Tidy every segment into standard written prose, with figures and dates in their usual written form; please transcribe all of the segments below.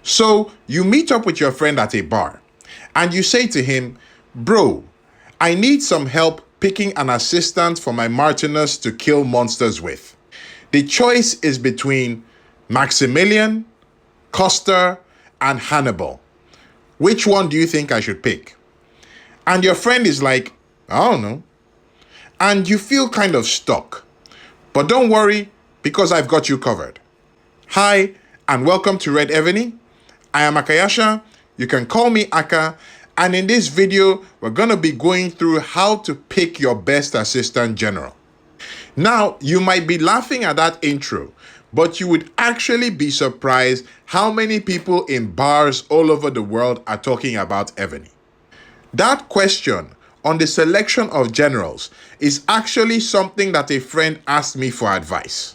So you meet up with your friend at a bar and you say to him, "Bro, I need some help picking an assistant for my Martinez to kill monsters with. The choice is between Maximilian, Costa, and Hannibal. Which one do you think I should pick?" And your friend is like, "I don't know." And you feel kind of stuck. But don't worry, because I've got you covered. Hi, and welcome to Red Evony. I am Akayasha. You can call me Aka. And in this video, we're going to be going through how to pick your best assistant general. Now, you might be laughing at that intro, but you would actually be surprised how many people in bars all over the world are talking about Evony. That question on the selection of generals is actually something that a friend asked me for advice.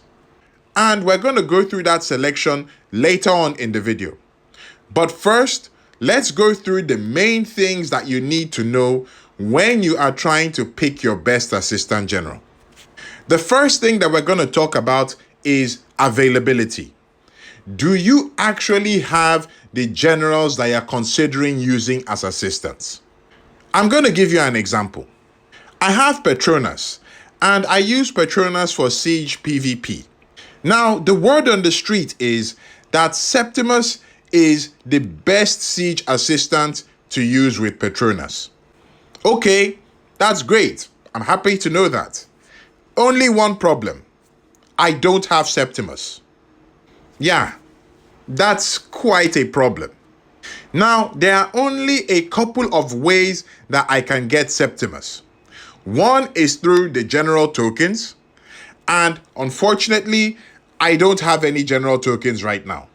And we're going to go through that selection later on in the video. But first, let's go through the main things that you need to know when you are trying to pick your best assistant general. The first thing that we're going to talk about is availability. Do you actually have the generals that you're considering using as assistants? I'm going to give you an example. I have Petronas, and I use Petronas for Siege PvP. Now, the word on the street is that Septimus is the best siege assistant to use with Petronas. Okay, that's great. I'm happy to know that. Only one problem. I don't have Septimus. Yeah, that's quite a problem. Now, there are only a couple of ways that I can get Septimus. One is through the general tokens, and unfortunately, I don't have any general tokens right now.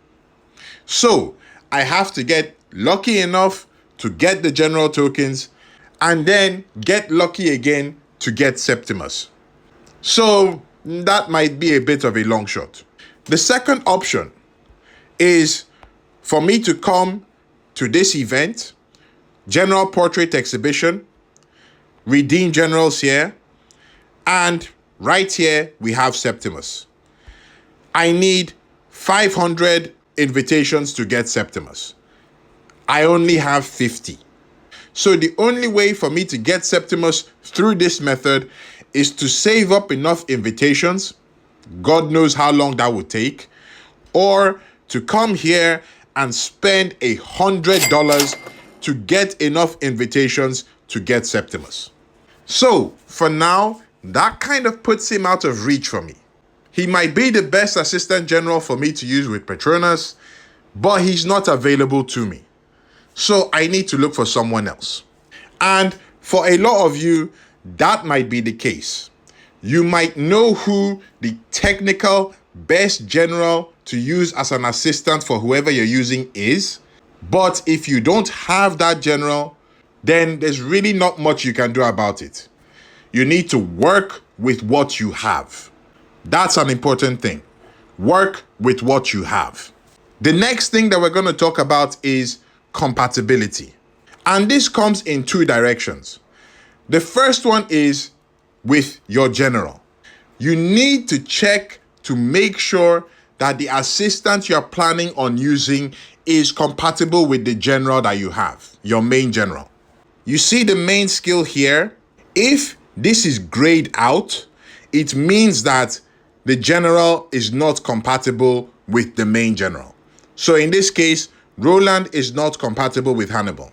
So I have to get lucky enough to get the general tokens and then get lucky again to get Septimus. So that might be a bit of a long shot. The second option is for me to come to this event, General Portrait Exhibition, redeem generals here, and right here we have Septimus. I need 500 invitations to get Septimus. I only have 50. So the only way for me to get Septimus through this method is to save up enough invitations, God knows how long that would take, or to come here and spend $100 to get enough invitations to get Septimus. So for now, that kind of puts him out of reach for me. He might be the best assistant general for me to use with Petronas, but he's not available to me. So I need to look for someone else. And for a lot of you, that might be the case. You might know who the technical best general to use as an assistant for whoever you're using is, but if you don't have that general, then there's really not much you can do about it. You need to work with what you have. That's an important thing. Work with what you have. The next thing that we're going to talk about is compatibility. And this comes in two directions. The first one is with your general. You need to check to make sure that the assistant you're planning on using is compatible with the general that you have, your main general. You see the main skill here? If this is grayed out, it means that the general is not compatible with the main general. So in this case, Roland is not compatible with Hannibal.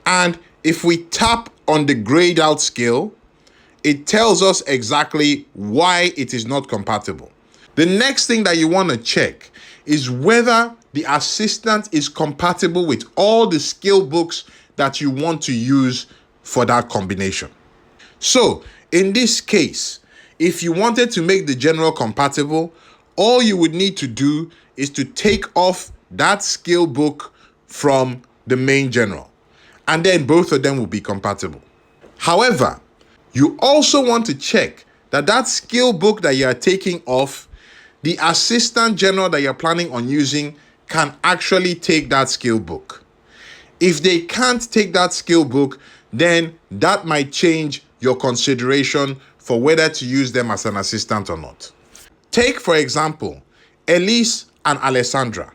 And if we tap on the grayed out skill, it tells us exactly why it is not compatible. The next thing that you want to check is whether the assistant is compatible with all the skill books that you want to use for that combination. So in this case, if you wanted to make the general compatible, all you would need to do is to take off that skill book from the main general, and then both of them will be compatible. However, you also want to check that that skill book that you are taking off, the assistant general that you're planning on using can actually take that skill book. If they can't take that skill book, then that might change your consideration for whether to use them as an assistant or not. Take, for example, Elise and Alessandra.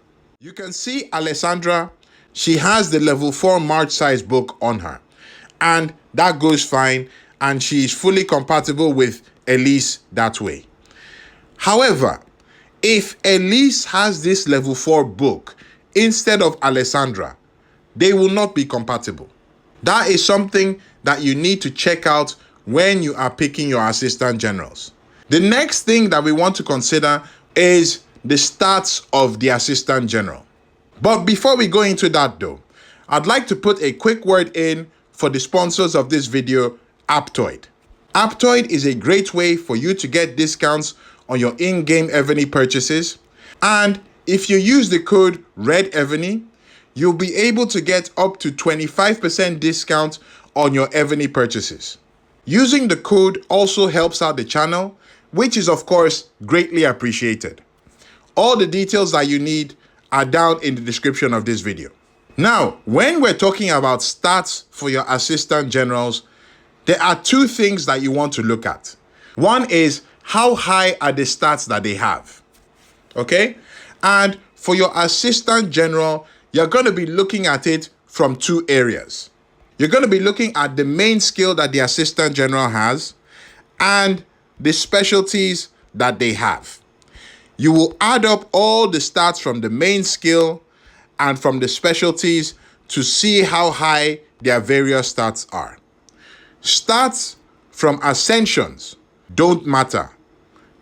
You can see Alessandra, she has the level 4 March size book on her. And that goes fine, and she is fully compatible with Elise that way. However, if Elise has this level 4 book instead of Alessandra, they will not be compatible. That is something that you need to check out when you are picking your assistant generals. The next thing that we want to consider is the stats of the assistant general. But before we go into that though, I'd like to put a quick word in for the sponsors of this video, AppTOIDE. AppTOIDE is a great way for you to get discounts on your in-game Evony purchases. And if you use the code REDEVONY, you'll be able to get up to 25% discount on your Evony purchases. Using the code also helps out the channel, which is of course greatly appreciated. All the details that you need are down in the description of this video. Now, when we're talking about stats for your assistant generals, there are two things that you want to look at. One is how high are the stats that they have, okay? And for your assistant general, you're going to be looking at it from two areas. You're going to be looking at the main skill that the assistant general has and the specialties that they have. You will add up all the stats from the main skill and from the specialties to see how high their various stats are. Stats from ascensions don't matter.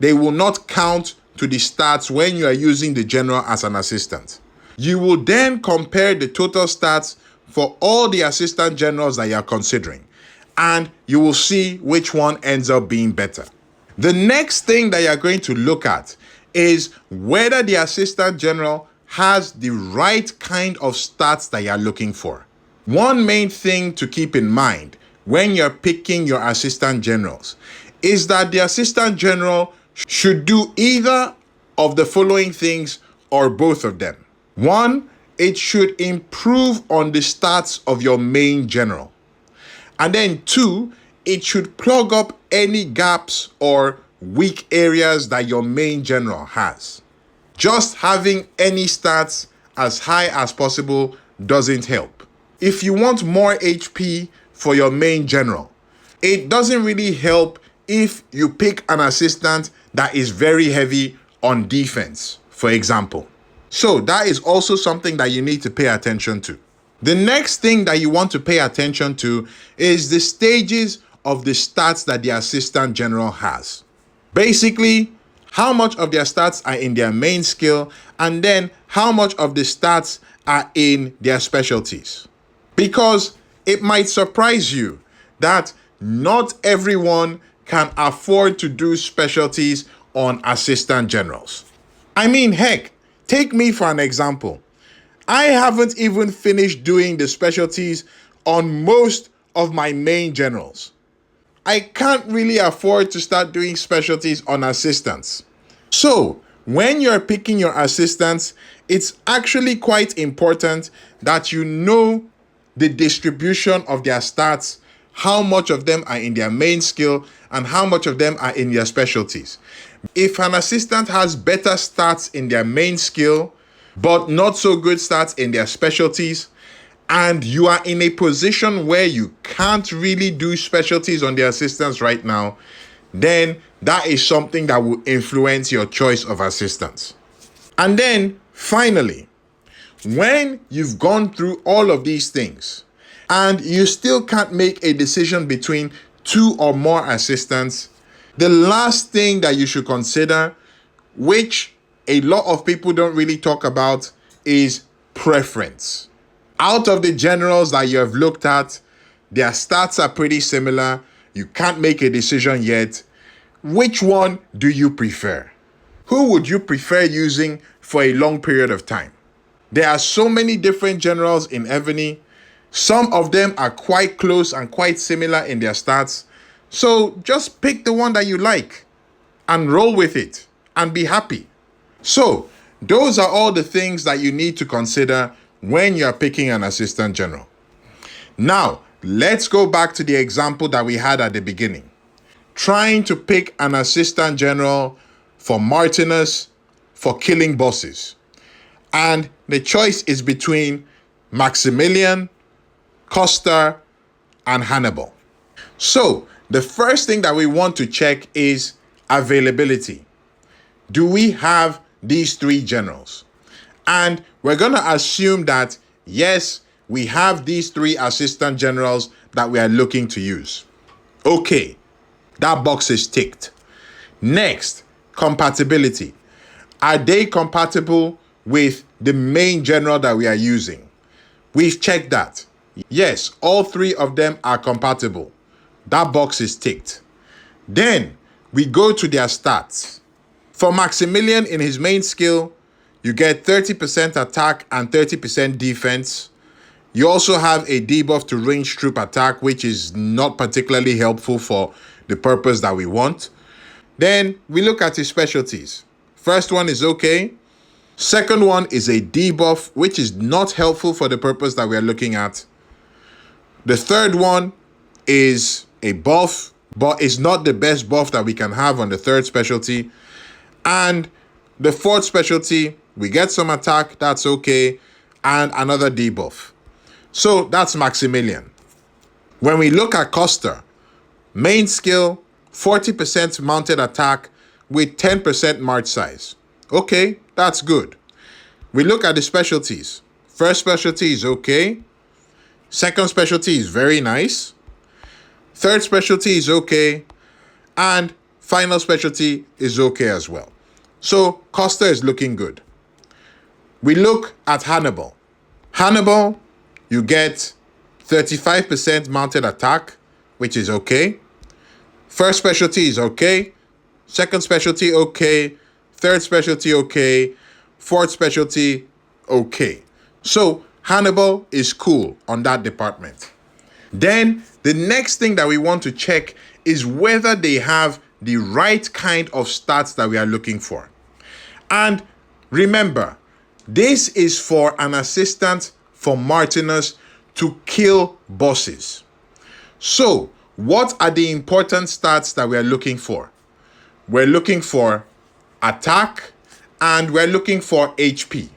They will not count to the stats when you are using the general as an assistant. You will then compare the total stats for all the assistant generals that you are considering, and you will see which one ends up being better. The next thing that you're going to look at is whether the assistant general has the right kind of stats that you're looking for. One main thing to keep in mind when you're picking your assistant generals is that the assistant general should do either of the following things or both of them. One, it should improve on the stats of your main general. And then two, it should plug up any gaps or weak areas that your main general has. Just having any stats as high as possible doesn't help. If you want more HP for your main general, it doesn't really help if you pick an assistant that is very heavy on defense, for example. So that is also something that you need to pay attention to. The next thing that you want to pay attention to is the stages of the stats that the assistant general has. Basically, how much of their stats are in their main skill, and then how much of the stats are in their specialties. Because it might surprise you that not everyone can afford to do specialties on assistant generals. I mean, heck, take me for an example. I haven't even finished doing the specialties on most of my main generals. I can't really afford to start doing specialties on assistants. So, when you're picking your assistants, it's actually quite important that you know the distribution of their stats, how much of them are in their main skill, and how much of them are in their specialties. If an assistant has better stats in their main skill, but not so good stats in their specialties, and you are in a position where you can't really do specialties on the assistants right now, then that is something that will influence your choice of assistants. And then finally, when you've gone through all of these things and you still can't make a decision between two or more assistants, the last thing that you should consider, which a lot of people don't really talk about, is preference. Out of the generals that you have looked at, their stats are pretty similar. You can't make a decision yet. Which one do you prefer? Who would you prefer using for a long period of time? There are so many different generals in Evony. Some of them are quite close and quite similar in their stats. So just pick the one that you like and roll with it and be happy. So those are all the things that you need to consider when you're picking an assistant general. Now, let's go back to the example that we had at the beginning. Trying to pick an assistant general for Martinez for killing bosses. And the choice is between Maximilian, Costa, and Hannibal. So the first thing that we want to check is availability. Do we have these three generals? And we're going to assume that, yes, we have these three assistant generals that we are looking to use. Okay, that box is ticked. Next, compatibility. Are they compatible with the main general that we are using? We've checked that. Yes, all three of them are compatible. That box is ticked. Then we go to their stats. For Maximilian, in his main skill, you get 30% attack and 30% defense. You also have a debuff to ranged troop attack, which is not particularly helpful for the purpose that we want. Then we look at his specialties. First one is okay. Second one is a debuff, which is not helpful for the purpose that we are looking at. The third one is a buff, but it's not the best buff that we can have on the third specialty. And the fourth specialty, we get some attack, that's okay, and another debuff. So that's Maximilian. When we look at Costa, main skill, 40% mounted attack with 10% march size. Okay, that's good. We look at the specialties. First specialty is okay. Second specialty is very nice. Third specialty is okay. And final specialty is okay as well. So Costa is looking good. We look at Hannibal. Hannibal, you get 35% mounted attack, which is okay. First specialty is okay. Second specialty, okay. Third specialty, okay. Fourth specialty, okay. So Hannibal is cool on that department. Then the next thing that we want to check is whether they have the right kind of stats that we are looking for. And remember, this is for an assistant for Martinus to kill bosses. So what are the important stats that we are looking for? We're looking for attack and we're looking for HP.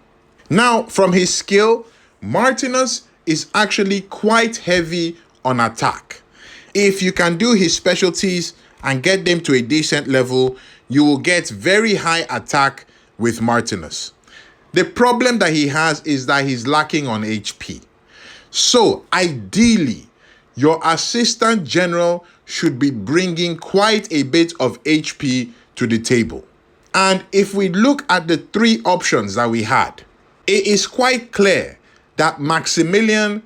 Now, from his skill, Martinus is actually quite heavy on attack. If you can do his specialties and get them to a decent level, you will get very high attack with Martinus. The problem that he has is that he's lacking on HP. So ideally, your assistant general should be bringing quite a bit of HP to the table. And if we look at the three options that we had, it is quite clear that Maximilian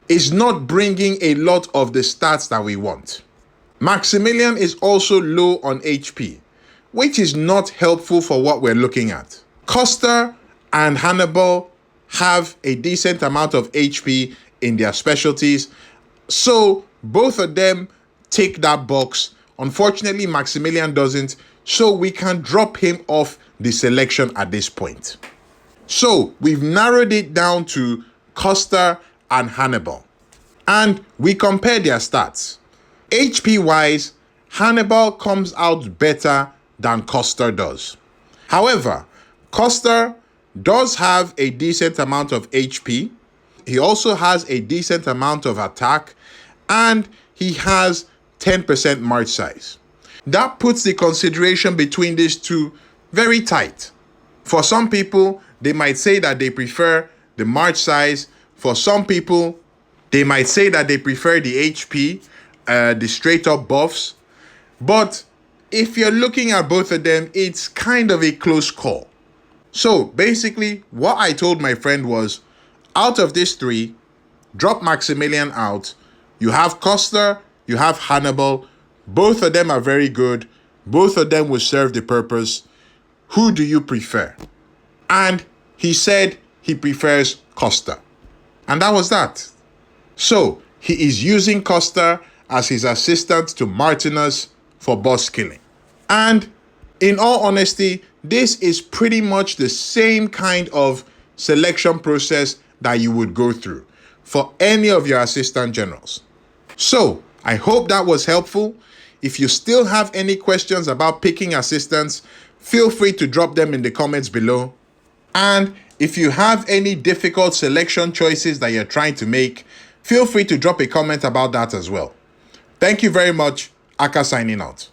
is not bringing a lot of the stats that we want. Maximilian is also low on HP, which is not helpful for what we're looking at. Costa and Hannibal have a decent amount of HP in their specialties, so both of them tick that box. Unfortunately, Maximilian doesn't, so we can drop him off the selection at this point. So we've narrowed it down to Costa and Hannibal, and we compare their stats. HP wise, Hannibal comes out better than Costa does. However, Costa does have a decent amount of HP. He also has a decent amount of attack, and he has 10% march size. That puts the consideration between these two very tight. For some people, they might say that they prefer the march size. For some people, they might say that they prefer the HP, the straight up buffs. But if you're looking at both of them, it's kind of a close call. So basically, what I told my friend was, out of these three, drop Maximilian out. You have Costa, you have Hannibal. Both of them are very good. Both of them will serve the purpose. Who do you prefer? And he said he prefers Costa. And that was that. So he is using Costa as his assistant to Martinus for boss killing. And in all honesty, this is pretty much the same kind of selection process that you would go through for any of your assistant generals. So I hope that was helpful. If you still have any questions about picking assistants, feel free to drop them in the comments below. And If you have any difficult selection choices that you're trying to make, feel free to drop a comment about that as well. Thank you very much. Aka signing out.